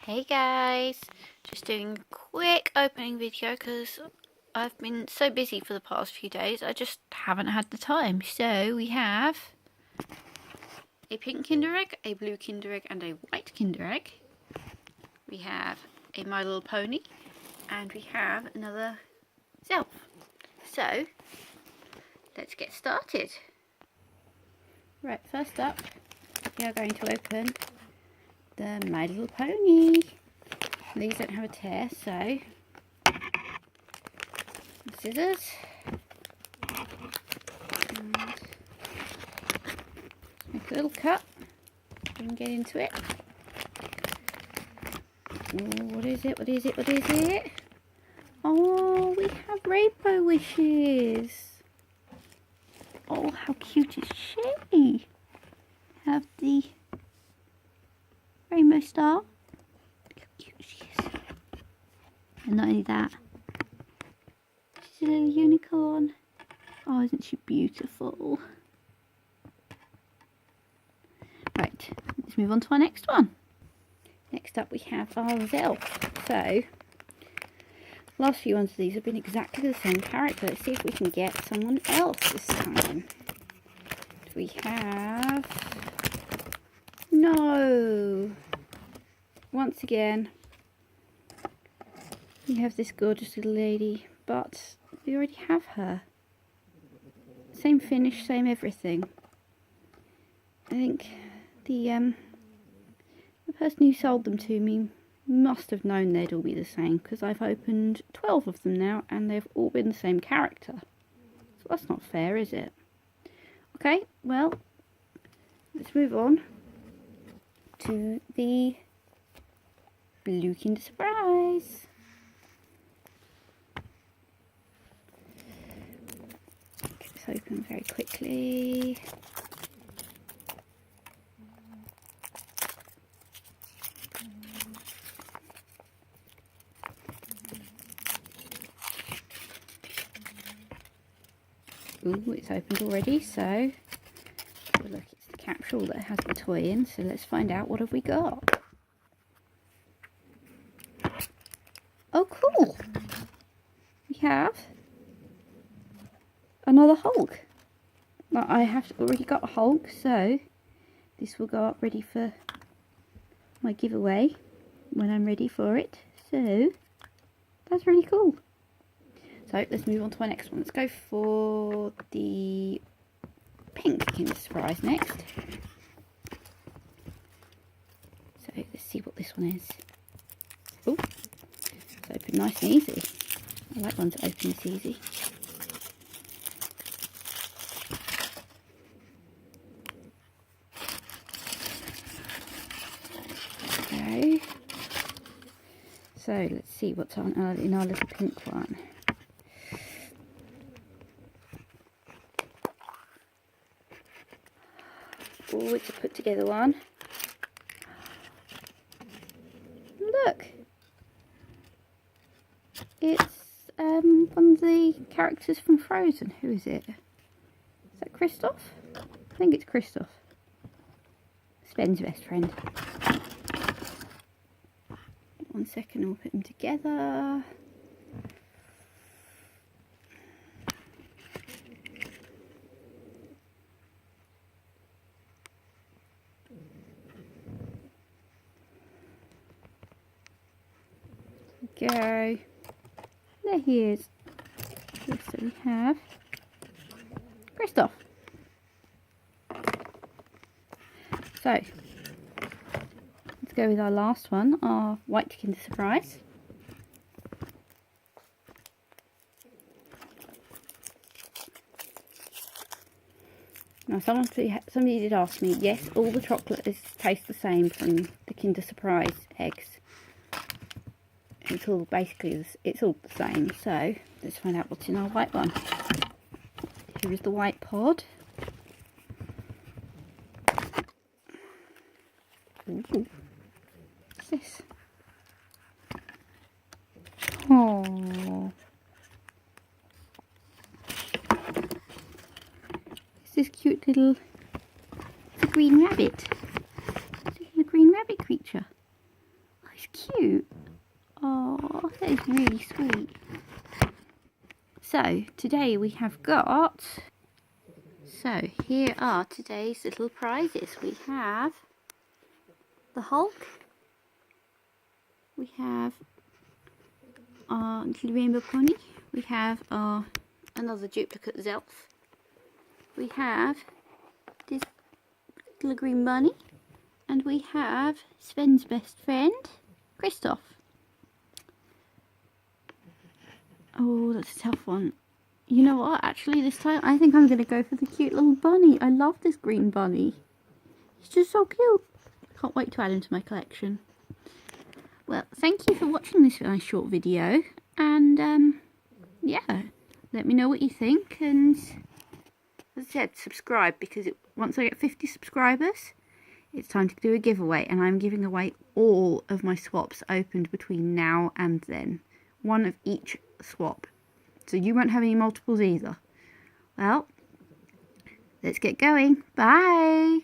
Hey guys, just doing a quick opening video because I've been so busy for the past few days I just haven't had the time. So we have a pink Kinder Egg, a blue Kinder Egg and a white Kinder Egg. We have a My Little Pony and we have another Zelf. So let's get started. Right, first up we are going to open the My Little Pony. These don't have a tear, so scissors and make a little cut and get into it. Ooh, what is it? What is it? What is it? Oh, we have rainbow wishes. Oh, how cute is she? Have the rainbow star. Look how cute she is. And not only that, she's a little unicorn. Oh, isn't she beautiful? Right, let's move on to our next one. Next up we have our Zelfs. So, last few ones of these have been exactly the same character. Let's see if we can get someone else this time. We have... No! Once again, we have this gorgeous little lady, but we already have her. Same finish, same everything. I think the person who sold them to me must have known they'd all be the same, because I've opened 12 of them now and they've all been the same character. So that's not fair, is it? Okay, well, let's move on to the blue Kinder Surprise. Get this open very quickly. Ooh, it's opened already, so oh, look, it's the capsule that has the toy in, so let's find out what have we got. Oh, cool! We have another Hulk. Well, I have already got a Hulk, so this will go up ready for my giveaway when I'm ready for it. So that's really cool. So let's move on to our next one. Let's go for the pink Kinder Surprise next. So let's see what this one is. Oh, it's open nice and easy. I like ones that open this easy. Okay. So let's see what's on in our little pink one. Oh, it's a put together one. Look, it's one of the characters from Frozen. Who is it? Is that Kristoff? I think it's Kristoff. Sven's best friend. 1 second, we'll put them together. Go. There he is. So we have Kristoff. So let's go with our last one, our white Kinder Surprise. Now somebody did ask me, yes, all the chocolate tastes the same from the Kinder Surprise eggs. It's all basically, it's all the same. So let's find out what's in our white one. Here is the white pod. Ooh. What's this? Oh, it's this cute little, it's a green rabbit. It's a green rabbit creature. He's cute. Oh, that is really sweet. So, today we have got... So, here are today's little prizes. We have the Hulk. We have our little rainbow pony. We have our another duplicate Zelf. We have this little green bunny. And we have Sven's best friend, Christoph. Oh, that's a tough one. You know what? Actually, this time I think I'm going to go for the cute little bunny. I love this green bunny. He's just so cute. Can't wait to add him to my collection. Well, thank you for watching this nice short video. And, yeah, let me know what you think. And, as I said, subscribe, because once I get 50 subscribers, it's time to do a giveaway. And I'm giving away all of my swaps opened between now and then. One of each swap. So you won't have any multiples either. Well, let's get going. Bye!